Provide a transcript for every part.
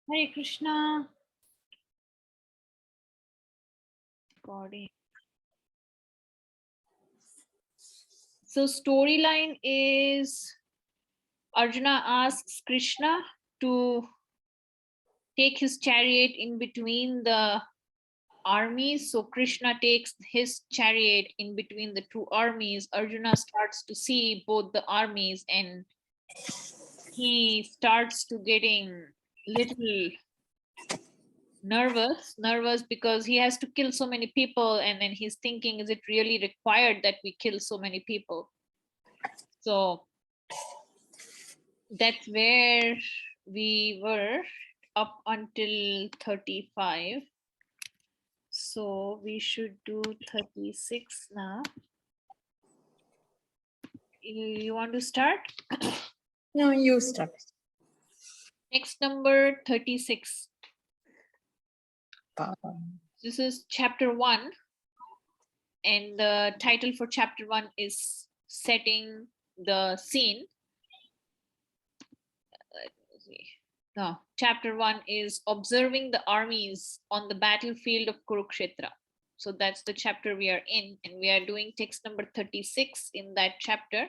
Hare Krishna. Body. So storyline is Arjuna asks Krishna to take his chariot in between the armies. So Krishna takes his chariot in between the two armies. Arjuna starts to see both the armies and he starts to getting little nervous because he has to kill so many people, and then he's thinking, is it really required that we kill so many people? So that's where we were up until 35. So we should do 36 now. You want to start? No, you start. Next, number 36. This is chapter 1, and the title for chapter 1 is setting the scene. No, chapter 1 is observing the armies on the battlefield of Kurukshetra. So that's the chapter we are in, and we are doing text number 36 in that chapter.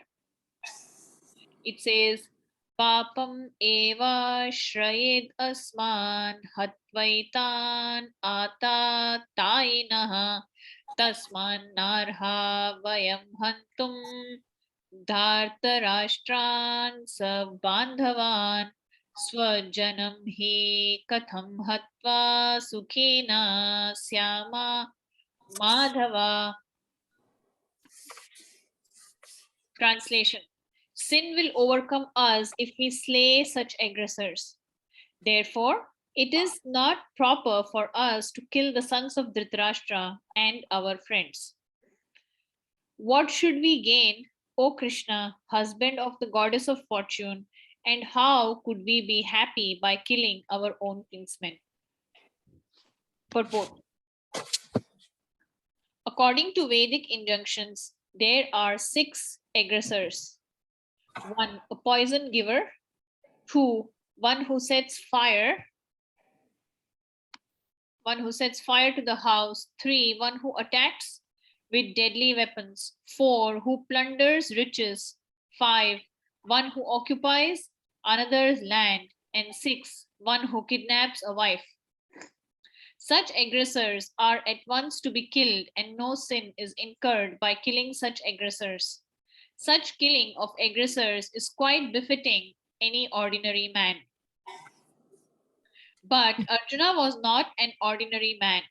It says, Papam eva shrayed asman hatvaitan ata tainaha tasman narha vayam hantum dhartarashtran sabandhavan swajanam hi katham hatva sukhena syama madhava. Translation: sin will overcome us if we slay such aggressors. Therefore, it is not proper for us to kill the sons of Dhritarashtra and our friends. What should we gain, O Krishna, husband of the goddess of fortune, and how could we be happy by killing our own kinsmen? Purport. According to Vedic injunctions, there are 6 aggressors. 1, a poison giver. 2, one who sets fire to the house. 3, one who attacks with deadly weapons. 4, who plunders riches. 5, one who occupies another's land. And 6, one who kidnaps a wife. Such aggressors are at once to be killed, and no sin is incurred by killing such aggressors. Such killing of aggressors is quite befitting any ordinary man. But Arjuna was not an ordinary man.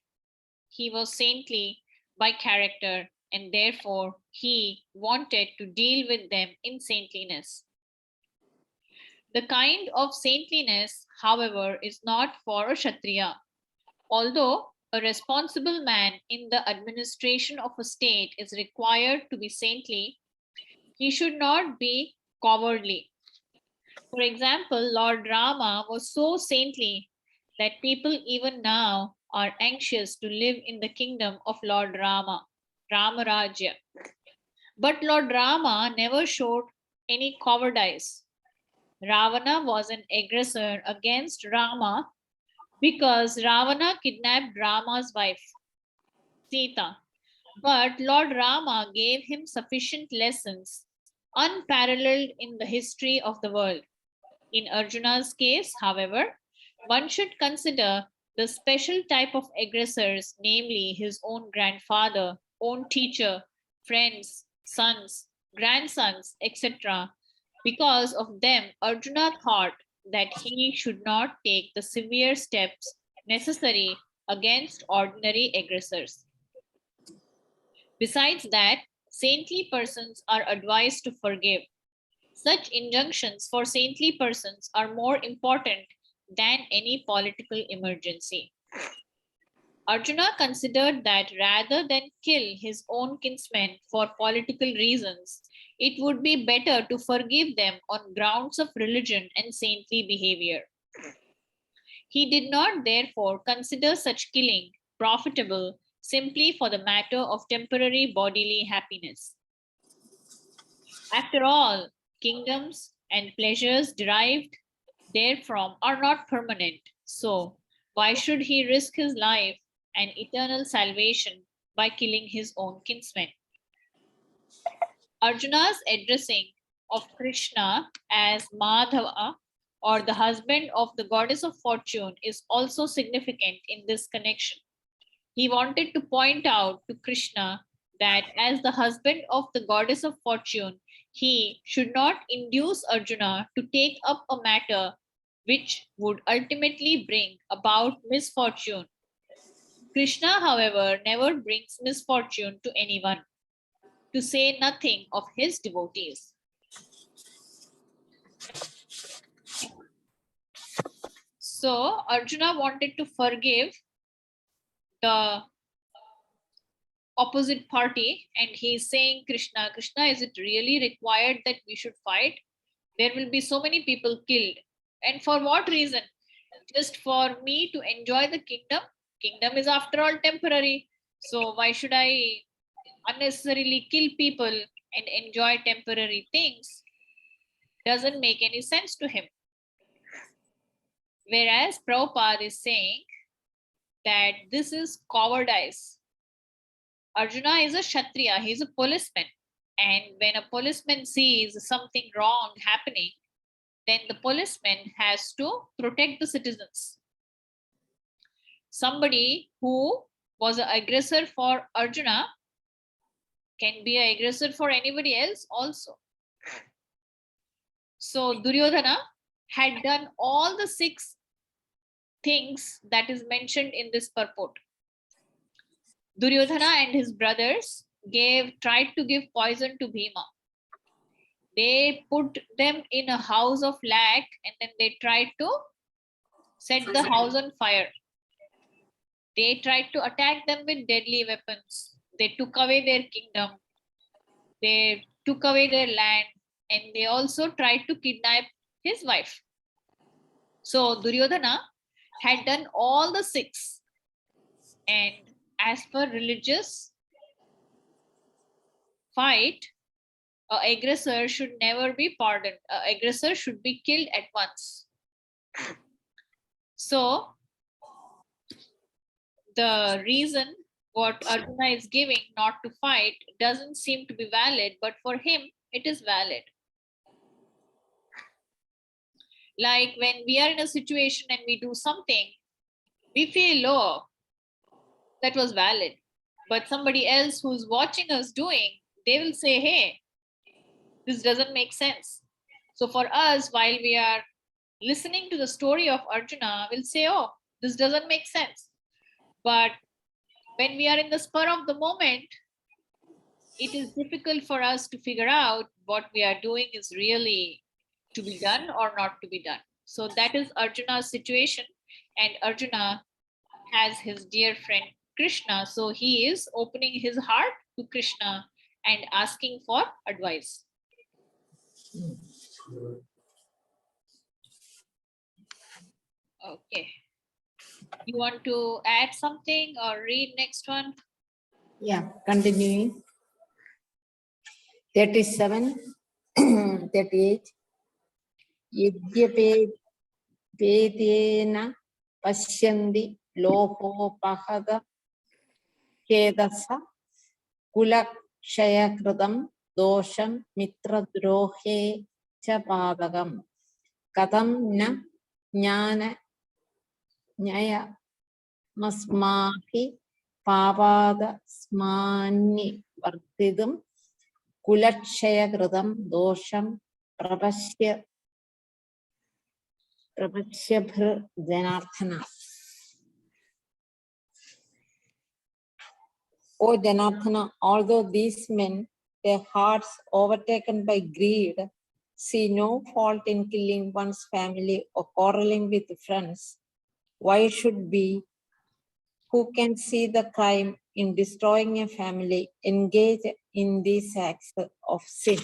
He was saintly by character, and therefore he wanted to deal with them in saintliness. The kind of saintliness, however, is not for a Kshatriya. Although a responsible man in the administration of a state is required to be saintly, he should not be cowardly. For example, Lord Rama was so saintly that people even now are anxious to live in the kingdom of Lord Rama, Ramarajya. But Lord Rama never showed any cowardice. Ravana was an aggressor against Rama because Ravana kidnapped Rama's wife, Sita. But Lord Rama gave him sufficient lessons, unparalleled in the history of the world. In Arjuna's case, however, one should consider the special type of aggressors, namely his own grandfather, own teacher, friends, sons, grandsons, etc. Because of them, Arjuna thought that he should not take the severe steps necessary against ordinary aggressors. Besides that, saintly persons are advised to forgive. Such injunctions for saintly persons are more important than any political emergency. Arjuna considered that rather than kill his own kinsmen for political reasons, it would be better to forgive them on grounds of religion and saintly behavior. He did not therefore consider such killing profitable simply for the matter of temporary bodily happiness. After all, kingdoms and pleasures derived therefrom are not permanent, So, why should he risk his life and eternal salvation by killing his own kinsmen? Arjuna's addressing of Krishna as Madhava, or the husband of the goddess of fortune, is also significant in this connection. He wanted to point out to Krishna that as the husband of the goddess of fortune, he should not induce Arjuna to take up a matter which would ultimately bring about misfortune. Krishna, however, never brings misfortune to anyone, to say nothing of his devotees. So Arjuna wanted to forgive the opposite party, and he's saying, Krishna, is it really required that we should fight? There will be so many people killed. And for what reason? Just for me to enjoy the kingdom? Kingdom is after all temporary. So why should I unnecessarily kill people and enjoy temporary things? Doesn't make any sense to him. Whereas Prabhupada is saying that this is cowardice. Arjuna is a Kshatriya, he is a policeman. And when a policeman sees something wrong happening, then the policeman has to protect the citizens. Somebody who was an aggressor for Arjuna can be an aggressor for anybody else also. So Duryodhana had done all the 6 things that is mentioned in this purport. Duryodhana and his brothers tried to give poison to Bhima. They put them in a house of lac and then they tried to set the house on fire. They tried to attack them with deadly weapons. They took away their kingdom. They took away their land, and they also tried to kidnap his wife. So Duryodhana had done all the 6. And as per religious fight, an aggressor should never be pardoned. An aggressor should be killed at once. So the reason what Arjuna is giving not to fight doesn't seem to be valid, but for him it is valid. Like when we are in a situation and we do something, we feel, oh, that was valid. But somebody else who's watching us doing, they will say, hey, this doesn't make sense. So for us, while we are listening to the story of Arjuna, we'll say, oh, this doesn't make sense. But when we are in the spur of the moment, it is difficult for us to figure out what we are doing is really to be done or not to be done. So that is Arjuna's situation, and Arjuna has his dear friend Krishna. So he is opening his heart to Krishna and asking for advice. Okay. You want to add something or read next one? Yeah, continuing. 37, 38. Yadyape vedena pashyandi lopopahada kedasa kulakshayakritam dosham mitradrohe cha padagam katham na jnana nyaya masmahi papada smani vartidum kulakshayakritam dosham prapasya Janarthana. O Janarthana, although these men, their hearts overtaken by greed, see no fault in killing one's family or quarreling with friends, why should we, who can see the crime in destroying a family, engage in these acts of sin?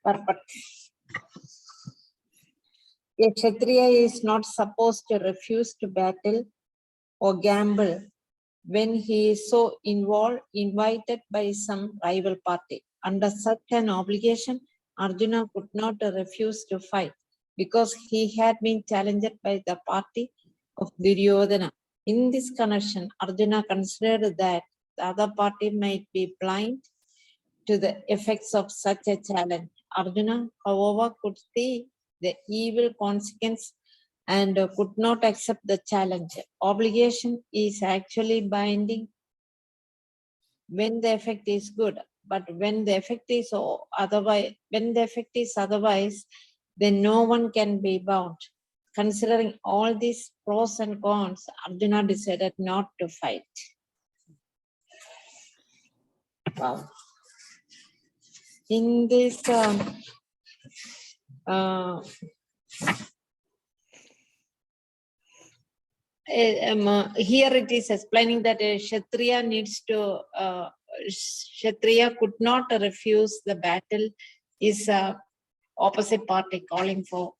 Purpose. A Kshatriya is not supposed to refuse to battle or gamble when he is so invited by some rival party. Under such an obligation, Arjuna could not refuse to fight. because he had been challenged by the party of Duryodhana. In this connection, Arjuna considered that the other party might be blind to the effects of such a challenge. Arjuna, however, could see the evil consequence and could not accept the challenge. Obligation is actually binding when the effect is good, but when the effect is otherwise, then no one can be bound. Considering all these pros and cons, Arjuna decided not to fight. Wow. In this here it is explaining that a Kshatriya could not refuse the battle is opposite party calling for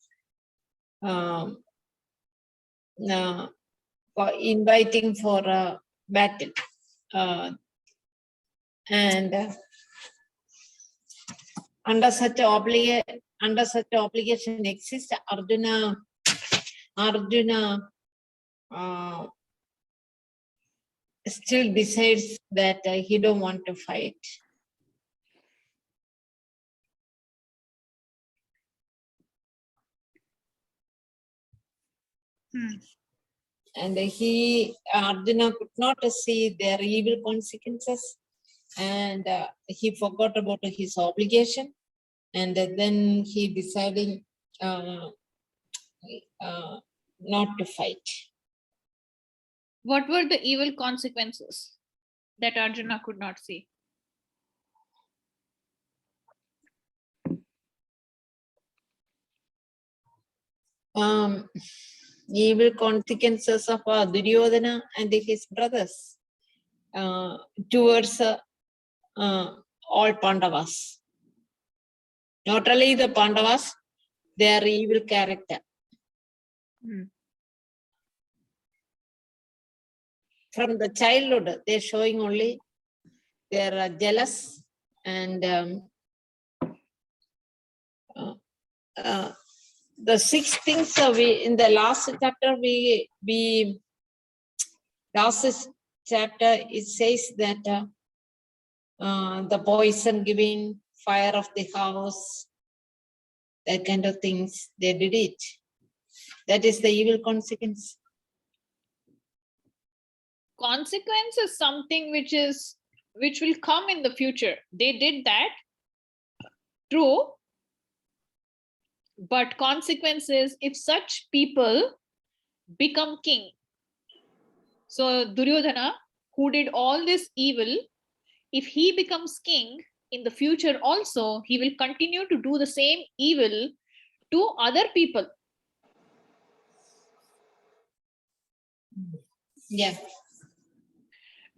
inviting for a battle. And under such obligation exists, Arjuna still decides that he don't want to fight. And Arjuna could not see their evil consequences, and he forgot about his obligation, and then he decided not to fight. What were the evil consequences that Arjuna could not see? Evil consequences of Duryodhana and his brothers towards all Pandavas. Not only the Pandavas, their evil character. From the childhood, they're showing only they're jealous and the 6 things in the last chapter it says that the poison giving, fire of the house, that kind of things, they did it. That is the evil consequence. Consequence is something which will come in the future. They did that, true, but consequence is if such people become king. So Duryodhana, who did all this evil, if he becomes king in the future also, he will continue to do the same evil to other people. Yeah.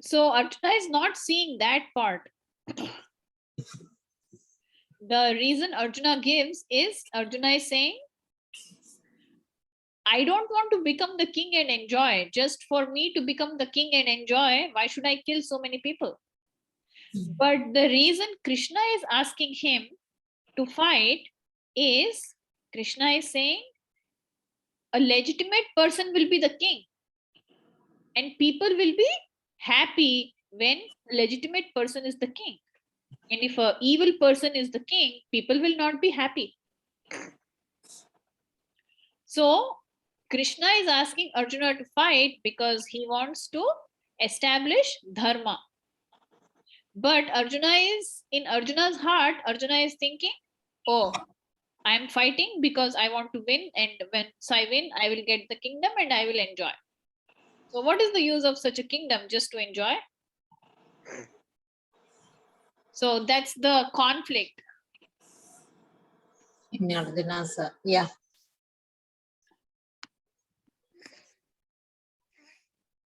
So Arjuna is not seeing that part. The reason Arjuna gives is, Arjuna is saying, I don't want to become the king and enjoy. Just for me to become the king and enjoy, why should I kill so many people? But the reason Krishna is asking him to fight is, Krishna is saying, a legitimate person will be the king. And people will be happy when a legitimate person is the king. And if an evil person is the king, people will not be happy. So Krishna is asking Arjuna to fight because he wants to establish dharma. But in Arjuna's heart, Arjuna is thinking, oh, I am fighting because I want to win, and once I win, I will get the kingdom and I will enjoy. So what is the use of such a kingdom just to enjoy? So that's the conflict. In Arjuna's, yeah.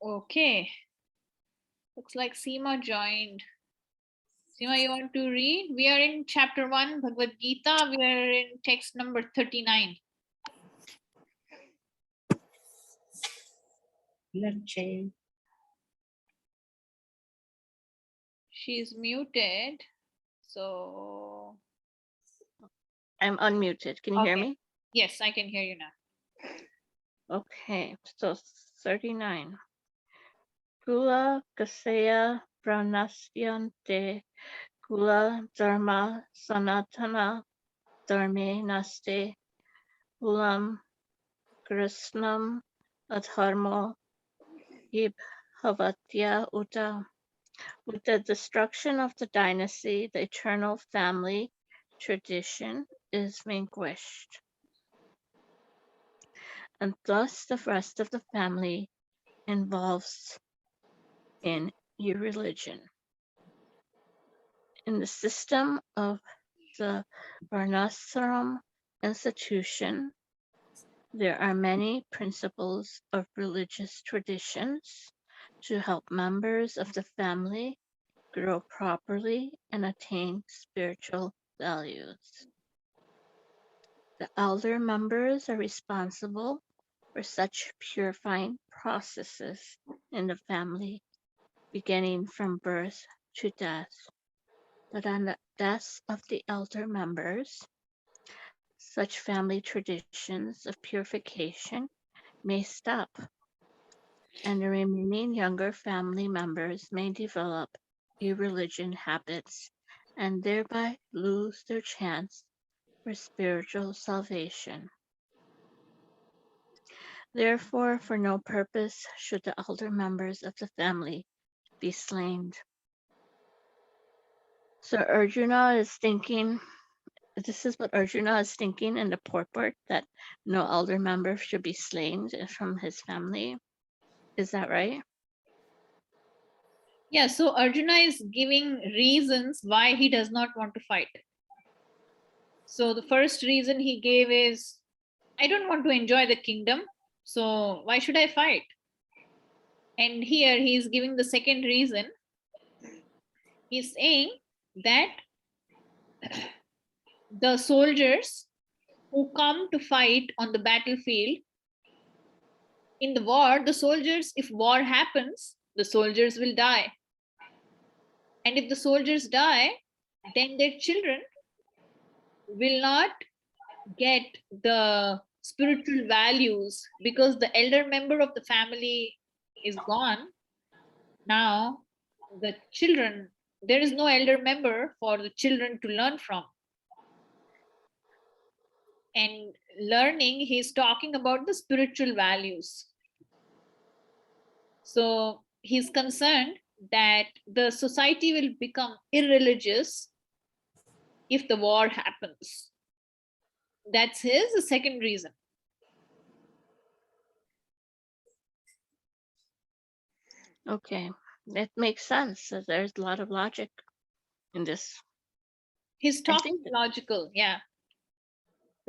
Okay. Looks like Seema joined. Seema, you want to read? We are in chapter 1, Bhagavad Gita. We are in text number 39. Let's change. She's muted. So I'm unmuted. Can you hear Okay. me? Yes, I can hear you now. Okay, so 39. Kula kasaya pranasyante kula dharma sanatana dharme naste kulam krishnam adharmo ibhavatya uta. With the destruction of the dynasty, the eternal family tradition is vanquished, and thus the rest of the family involves in irreligion. In the system of the Varnashram institution, there are many principles of religious traditions to help members of the family grow properly and attain spiritual values. The elder members are responsible for such purifying processes in the family, beginning from birth to death. But on the death of the elder members, such family traditions of purification may stop, and the remaining younger family members may develop irreligion habits and thereby lose their chance for spiritual salvation. Therefore, for no purpose should the elder members of the family be slain. So Arjuna is thinking, this is what Arjuna is thinking in the purport, that no elder member should be slain from his family. Is that right? Yeah, so Arjuna is giving reasons why he does not want to fight. So the first reason he gave is, I don't want to enjoy the kingdom, so why should I fight? And here he is giving the second reason. He's saying that the soldiers who come to fight on the battlefield, in the war, the soldiers, if war happens, the soldiers will die. And if the soldiers die, then their children will not get the spiritual values because the elder member of the family is gone. Now, the children, there is no elder member for the children to learn from. And learning, he's talking about the spiritual values. So he's concerned that the society will become irreligious if the war happens. That's his second reason. Okay, that makes sense. So there's a lot of logic in this. He's I talking think that logical, yeah.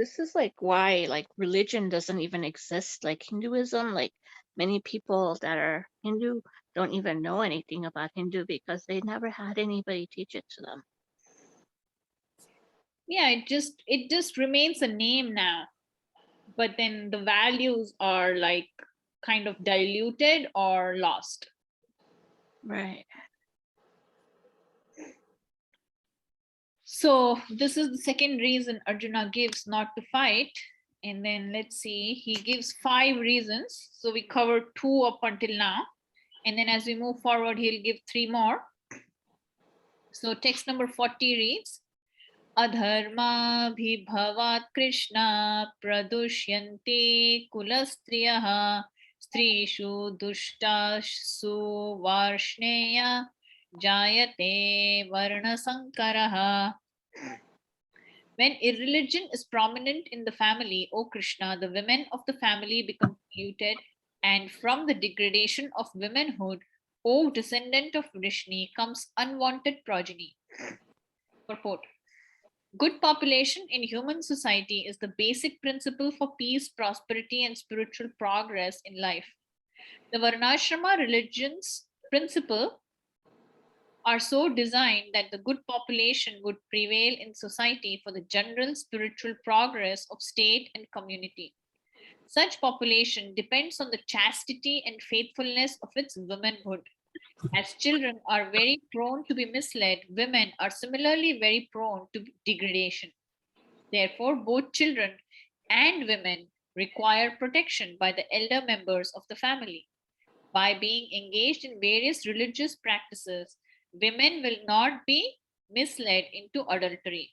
this is like why like religion doesn't even exist. Like Hinduism, like many people that are Hindu don't even know anything about Hindu because they never had anybody teach it to them. Yeah, it just remains a name now. But then the values are like kind of diluted or lost. Right. So this is the second reason Arjuna gives not to fight. And then let's see, he gives 5 reasons. So we covered 2 up until now. And then as we move forward, he'll give 3 more. So text number 40 reads, Adharma bhibhavat Krishna pradushyanti kulastriyah strishu dushtashu varshneya jayate varna sankaraha. When irreligion is prominent in the family, O Krishna, the women of the family become polluted, and from the degradation of womanhood, O descendant of Vrishni, comes unwanted progeny. Purport. Good population in human society is the basic principle for peace, prosperity, and spiritual progress in life. The Varnashrama religion's principle are so designed that the good population would prevail in society for the general spiritual progress of state and community. Such population depends on the chastity and faithfulness of its womanhood. As children are very prone to be misled, women are similarly very prone to degradation. Therefore, both children and women require protection by the elder members of the family. By being engaged in various religious practices, women will not be misled into adultery.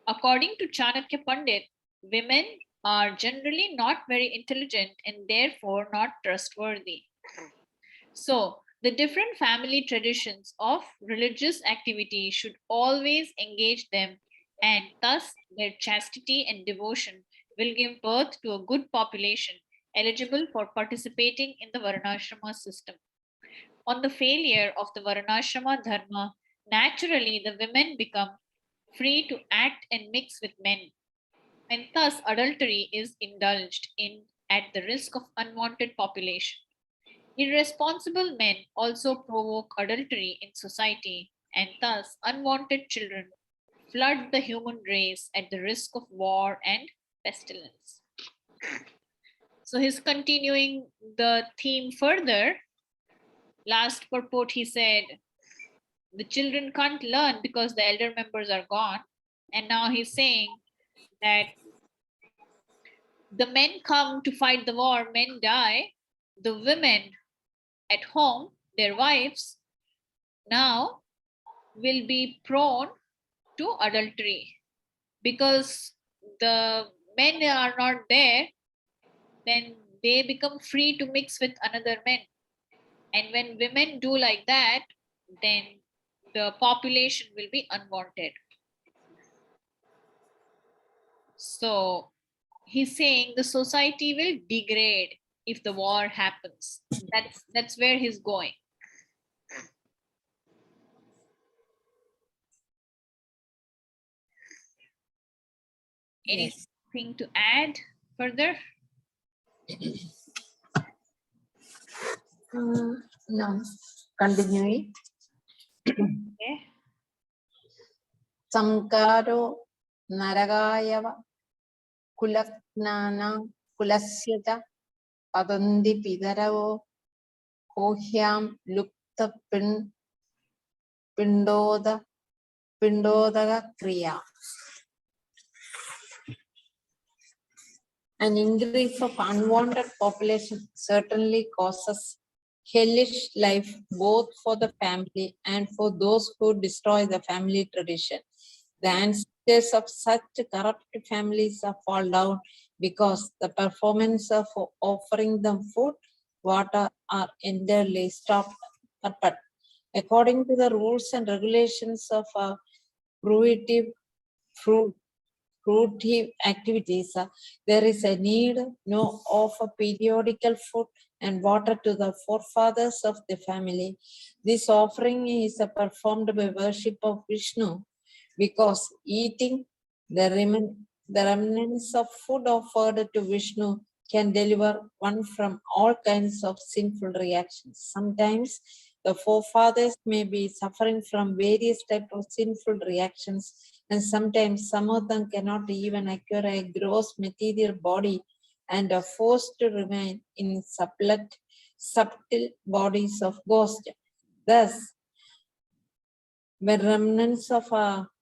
According to Chanakya Pandit, women are generally not very intelligent and therefore not trustworthy. So, the different family traditions of religious activity should always engage them, and thus their chastity and devotion will give birth to a good population eligible for participating in the Varnashrama system. On the failure of the Varnashrama dharma, naturally the women become free to act and mix with men, and thus adultery is indulged in at the risk of unwanted population. Irresponsible men also provoke adultery in society, and thus unwanted children flood the human race at the risk of war and pestilence. So he's continuing the theme further. Last purport, he said, the children can't learn because the elder members are gone. And now he's saying that the men come to fight the war, men die. The women at home, their wives, now will be prone to adultery because the men are not there, then they become free to mix with another men. And when women do like that, then the population will be unwanted. So he's saying the society will degrade if the war happens. That's where he's going. Yes. Anything to add further? No. Continuing. Okay. Samkaro Naragayava Kulaknana Kulasyata Padanti Pidaravo Kohyam Lukta Pindoda Kriya. An increase of unwanted population certainly causes hellish life both for the family and for those who destroy the family tradition. The ancestors of such corrupt families fall down because the performance of offering them food, water are entirely stopped. But according to the rules and regulations of fruitive activities, there is a need of a periodical food and water to the forefathers of the family. This offering is performed by worship of Vishnu because eating the remnants of food offered to Vishnu can deliver one from all kinds of sinful reactions. Sometimes the forefathers may be suffering from various types of sinful reactions, and sometimes some of them cannot even acquire a gross material body and are forced to remain in subtle bodies of ghosts. Thus, when remnants of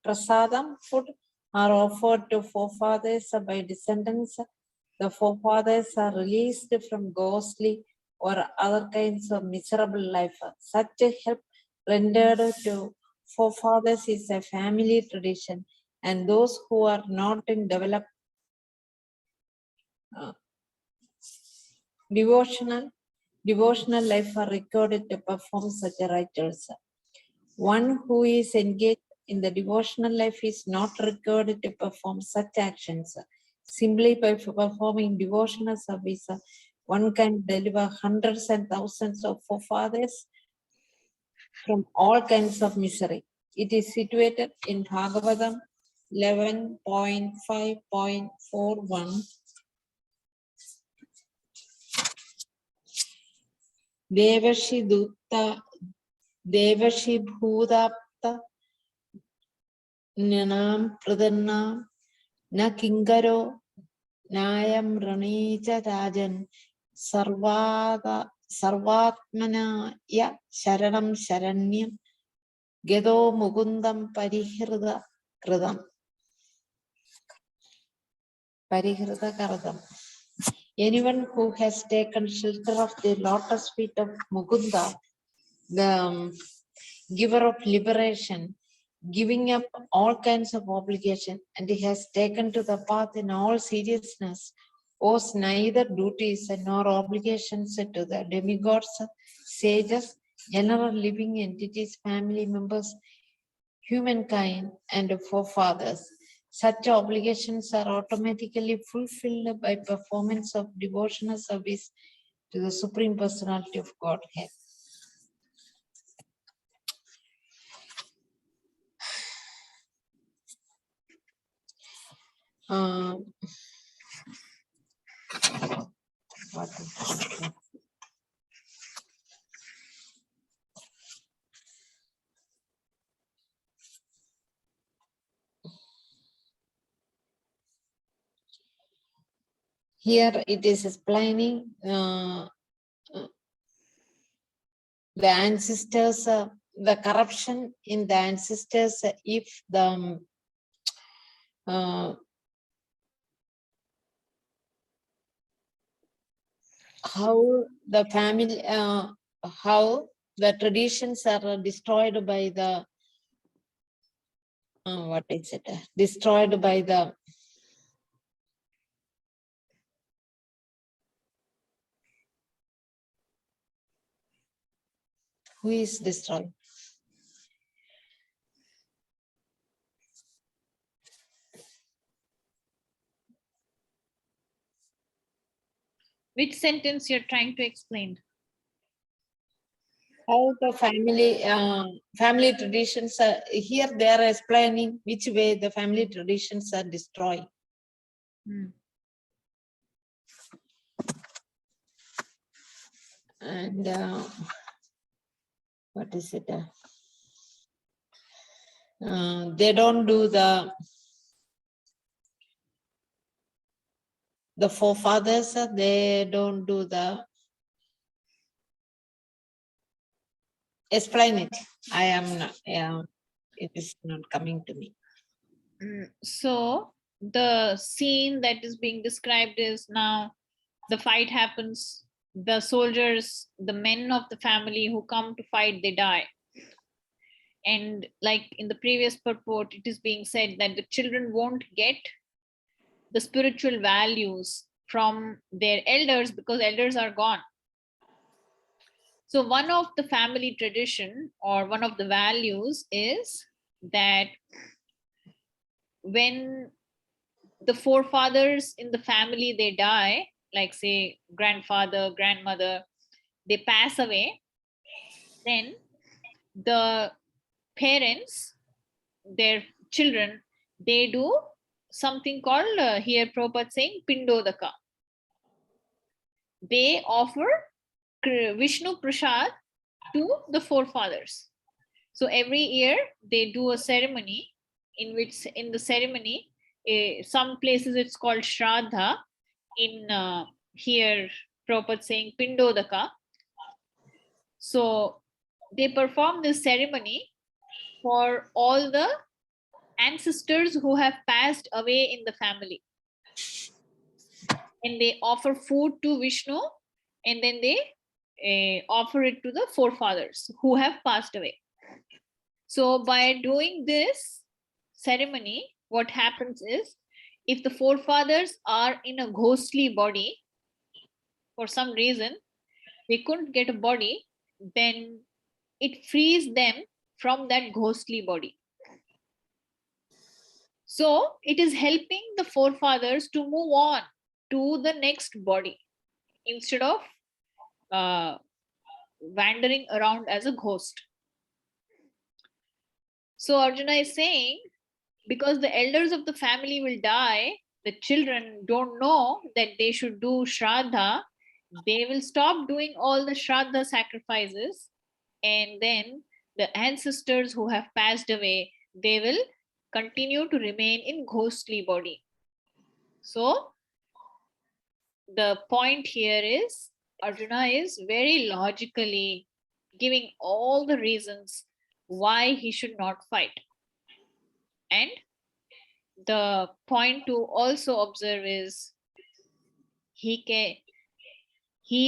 prasadam food are offered to forefathers by descendants, the forefathers are released from ghostly or other kinds of miserable life. Such help rendered to forefathers is a family tradition, and those who are not in developed devotional life are required to perform such rituals. One who is engaged in the devotional life is not required to perform such actions. Simply by performing devotional service, one can deliver hundreds and thousands of forefathers from all kinds of misery. It is situated in Bhagavatam 11.5.41. Devashi Dutta Devashi Bhudapta Nanam Pradhanam Na Kingaro Nayam Ranija Rajan Sarvatmana Ya Sharanam Sharanyam Gedo Mugundam Parihrida Kridam. Parihrita Karadam. Anyone who has taken shelter of the lotus feet of Mukunda, the giver of liberation, giving up all kinds of obligation, and he has taken to the path in all seriousness, owes neither duties nor obligations to the demigods, sages, general living entities, family members, humankind, and forefathers. Such obligations are automatically fulfilled by performance of devotional service to the Supreme Personality of Godhead. What is it? Here it is explaining the ancestors, the corruption in the ancestors, if the how the family, how the traditions are destroyed by the what is it? Destroyed by the who is destroyed? Which sentence you're trying to explain? How the family traditions are here. They are explaining which way the family traditions are destroyed. And what is it? They don't do the forefathers. They don't do the explain it. I am not. It is not coming to me. So the scene that is being described is now the fight happens. The soldiers, the men of the family who come to fight, they die. And like in the previous purport, it is being said that the children won't get the spiritual values from their elders because elders are gone. So one of the family tradition or one of the values is that when the forefathers in the family, they die, like say grandfather, grandmother, they pass away, then the parents, their children, they do something called here Prabhupada saying Pindodaka. They offer Vishnu Prasad to the forefathers. So every year they do a ceremony in which in the ceremony, some places it's called Shraddha, in here Prabhupada saying Pindodaka. So they perform this ceremony for all the ancestors who have passed away in the family. And they offer food to Vishnu, and then they offer it to the forefathers who have passed away. So by doing this ceremony, what happens is, if the forefathers are in a ghostly body, for some reason, they couldn't get a body, then it frees them from that ghostly body. So it is helping the forefathers to move on to the next body instead of wandering around as a ghost. So Arjuna is saying, because the elders of the family will die, the children don't know that they should do Shraddha, they will stop doing all the Shraddha sacrifices, and then the ancestors who have passed away, they will continue to remain in ghostly body. So the point here is, Arjuna is very logically giving all the reasons why he should not fight. And the point to also observe is he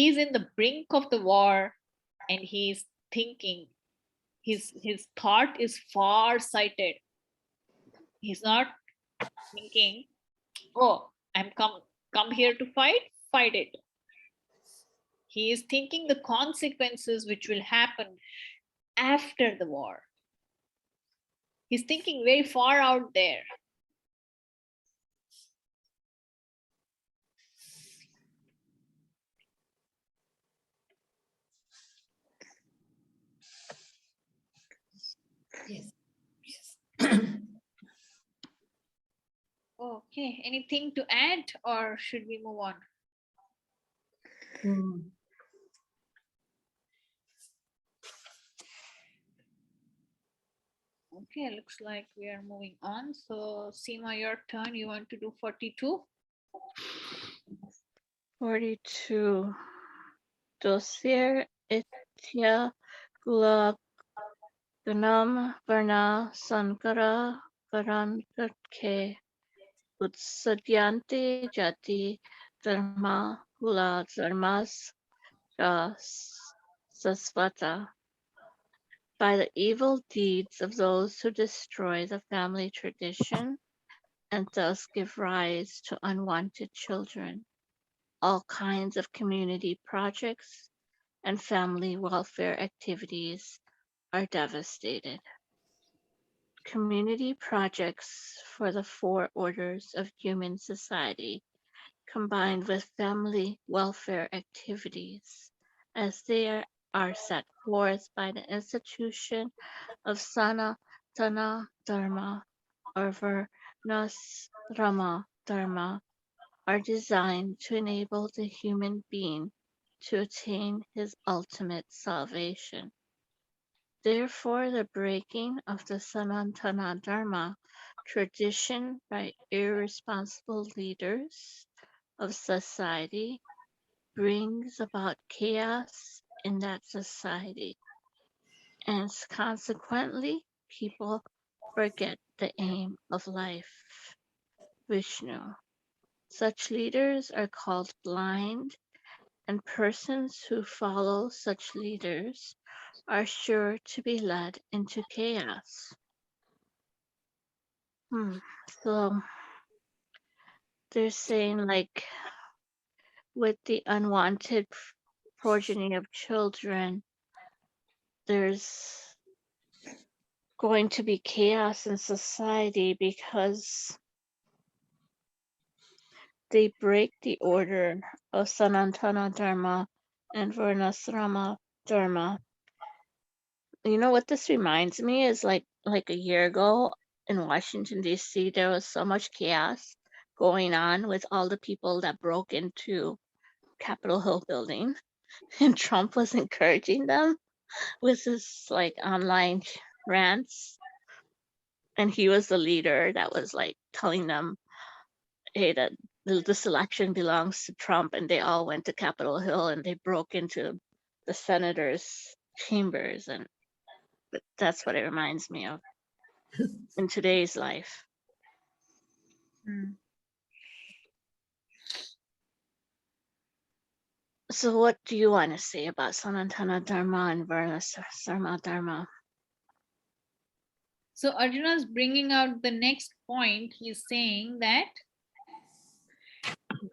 is in the brink of the war, and he is thinking. His thought is far sighted. He's not thinking, oh, I'm come here to fight it. He is thinking the consequences which will happen after the war. He's thinking very far out there. Yes. Okay, anything to add, or should we move on? Mm. Okay, looks like we are moving on. So Seema, your turn. You want to do 42? 42. Dosir itya gula gunam varna sankara garangatke utsadyanti jati dharma gula dharmas sasvata. By the evil deeds of those who destroy the family tradition and thus give rise to unwanted children, all kinds of community projects and family welfare activities are devastated. Community projects for the four orders of human society, combined with family welfare activities, as they are set forth by the institution of Sanatana Dharma or Varnasrama Dharma, are designed to enable the human being to attain his ultimate salvation. Therefore, the breaking of the Sanatana Dharma tradition by irresponsible leaders of society brings about chaos in that society, and consequently, people forget the aim of life, Vishnu. Such leaders are called blind, and persons who follow such leaders are sure to be led into chaos. So they're saying, like, with the unwanted progeny of children, there's going to be chaos in society because they break the order of Sanatana Dharma and Varnasrama Dharma. You know what this reminds me is like a year ago in Washington D.C. there was so much chaos going on with all the people that broke into Capitol Hill building, and Trump was encouraging them with his like online rants, and he was the leader that was like telling them, hey, that this election belongs to Trump, and they all went to Capitol Hill and they broke into the senators' chambers, and that's what it reminds me of in today's life. So what do you want to say about Sanatana Dharma and Varnasrama Dharma? So Arjuna is bringing out the next point. He's saying that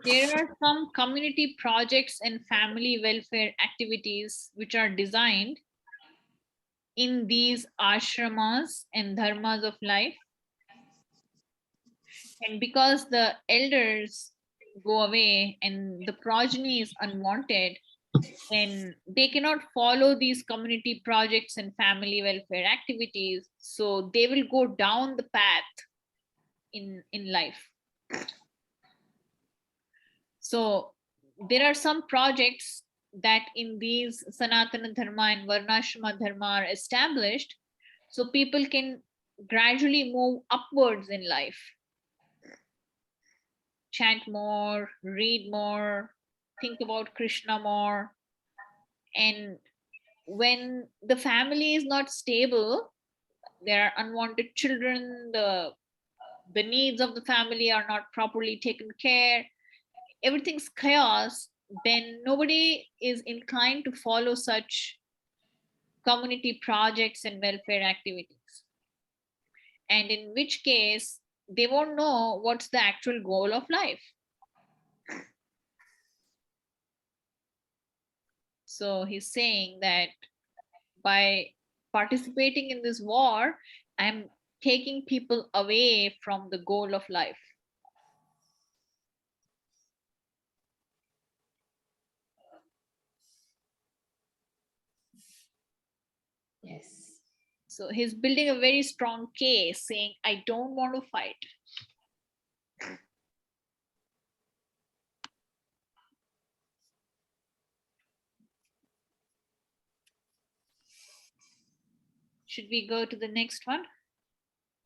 there are some community projects and family welfare activities which are designed in these ashramas and dharmas of life. And because the elders go away and the progeny is unwanted, then they cannot follow these community projects and family welfare activities. So they will go down the path in life. So there are some projects that in these Sanatana Dharma and Varnashrama Dharma are established, so people can gradually move upwards in life. Chant more, read more, think about Krishna more. And when the family is not stable, there are unwanted children, the the needs of the family are not properly taken care, everything's chaos, then nobody is inclined to follow such community projects and welfare activities. And in which case, they won't know what's the actual goal of life. So he's saying that by participating in this war, I'm taking people away from the goal of life. Yes. So he's building a very strong case saying, I don't want to fight. Should we go to the next one?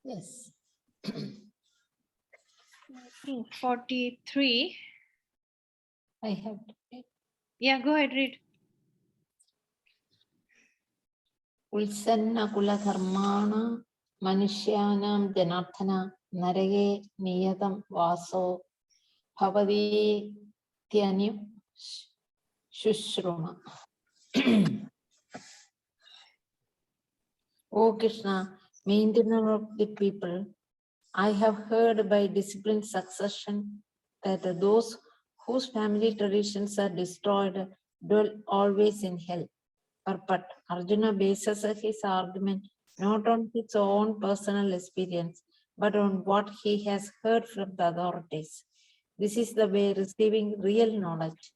Yes. 43. I have to read. Yeah, go ahead, read. Ulsanna kula dharmana manushyanam janarthana narage niyatam vaso bhavati tyanu shushruma. O Krishna, maintainer of the people, I have heard by disciplined succession that those whose family traditions are destroyed dwell always in hell. But Arjuna bases his argument not on his own personal experience, but on what he has heard from the authorities. This is the way receiving real knowledge.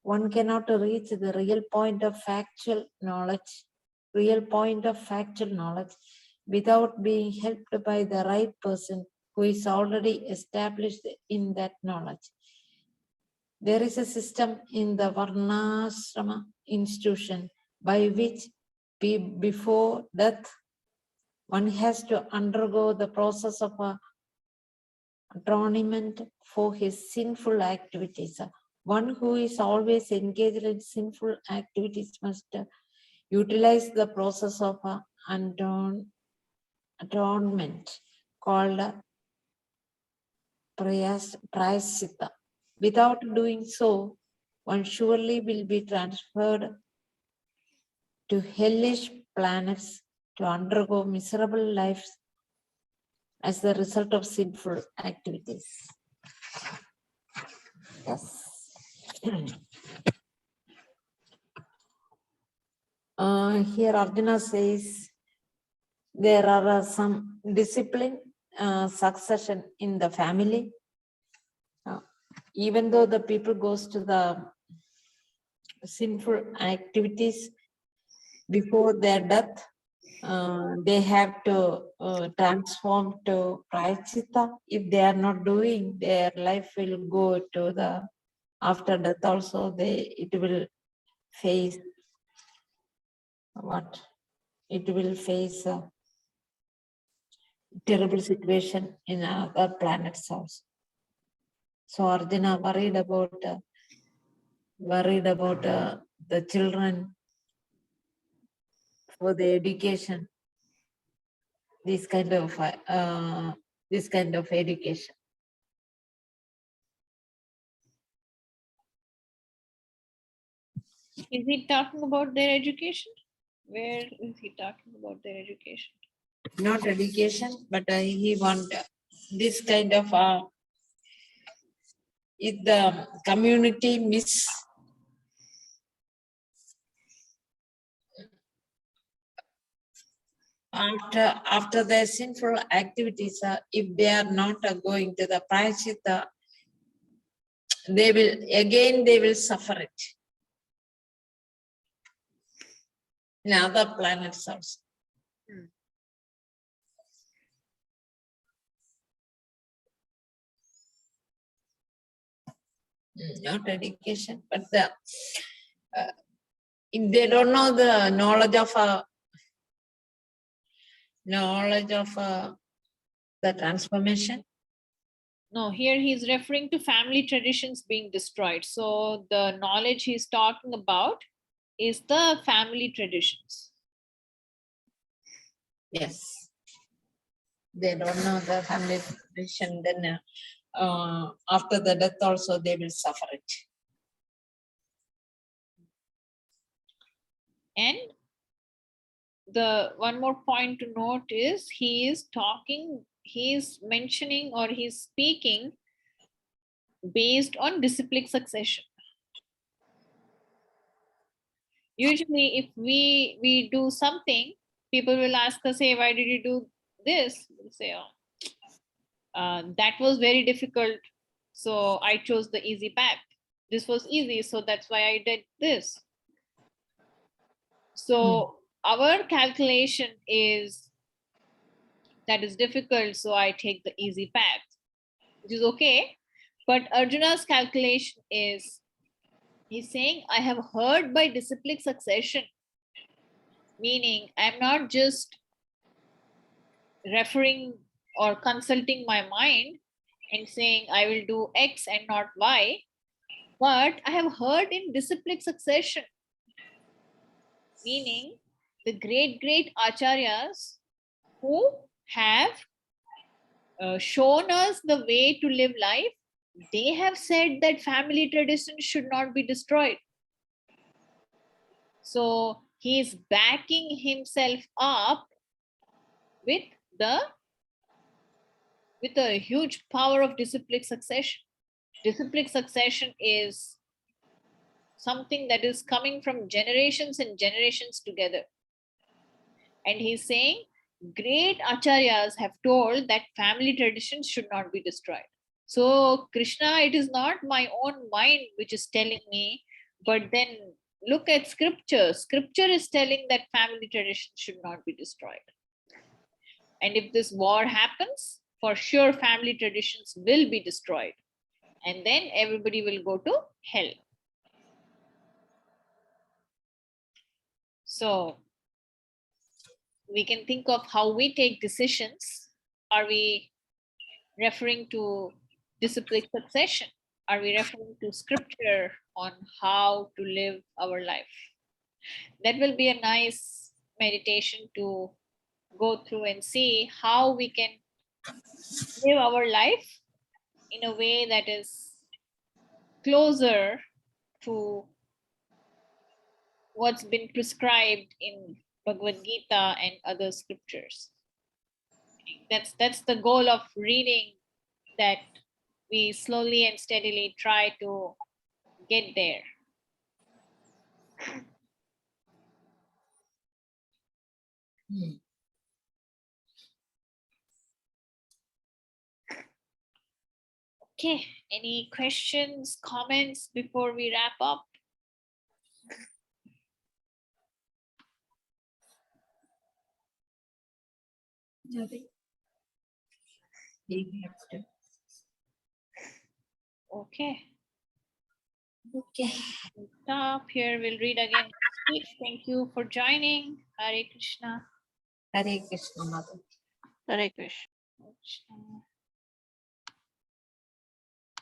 One cannot reach the real point of factual knowledge without being helped by the right person who is already established in that knowledge. There is a system in the Varnashrama institution by which before death, one has to undergo the process of atonement for his sinful activities. One who is always engaged in sinful activities must utilize the process of atonement called prayaschitta. Without doing so, one surely will be transferred to hellish planets to undergo miserable lives as the result of sinful activities. Yes. Here Arjuna says there are some discipline succession in the family. Even though the people goes to the sinful activities before their death, they have to transform to prayachita. If they are not doing, their life will go to the after death also. It will face what? It will face a terrible situation in other planets also. So Arjuna worried about the children for the education. This kind of education. Is he talking about their education? Where is he talking about their education? Not education, but he want this kind of if the community miss after their sinful activities, if they are not going to the prayachita, they will suffer it in other planets also. Not education, but if they don't know the knowledge of the transformation. No, here he's referring to family traditions being destroyed. So the knowledge he's talking about is the family traditions. Yes. They don't know the family tradition. Then after the death also they will suffer it. And the one more point to note is he is mentioning or he's speaking based on disciplic succession. Usually if we do something, people will ask us, hey, why did you do this? We'll say, oh, that was very difficult, so I chose the easy path. This was easy, so that's why I did this. So our calculation is that is difficult, so I take the easy path, which is okay. But Arjuna's calculation is, he's saying, I have heard by disciplic succession, meaning I'm not just referring or consulting my mind and saying I will do X and not Y, but I have heard in disciplic succession, meaning the great acharyas who have shown us the way to live life, they have said that family tradition should not be destroyed. So he is backing himself up with a huge power of disciplic succession. Disciplic succession is something that is coming from generations and generations together. And he's saying great acharyas have told that family traditions should not be destroyed. So Krishna, it is not my own mind which is telling me, but then look at scripture. Scripture is telling that family tradition should not be destroyed. And if this war happens, for sure family traditions will be destroyed. And then everybody will go to hell. So we can think of how we take decisions. Are we referring to disciplic succession? Are we referring to scripture on how to live our life? That will be a nice meditation to go through and see how we can live our life in a way that is closer to what's been prescribed in Bhagavad Gita and other scriptures. That's the goal of reading, that we slowly and steadily try to get there. Okay, any questions, comments before we wrap up? Okay. Okay. Stop here. We'll read again next week. Thank you for joining. Hare Krishna. Hare Krishna, Mother. Hare Krishna. Krishna.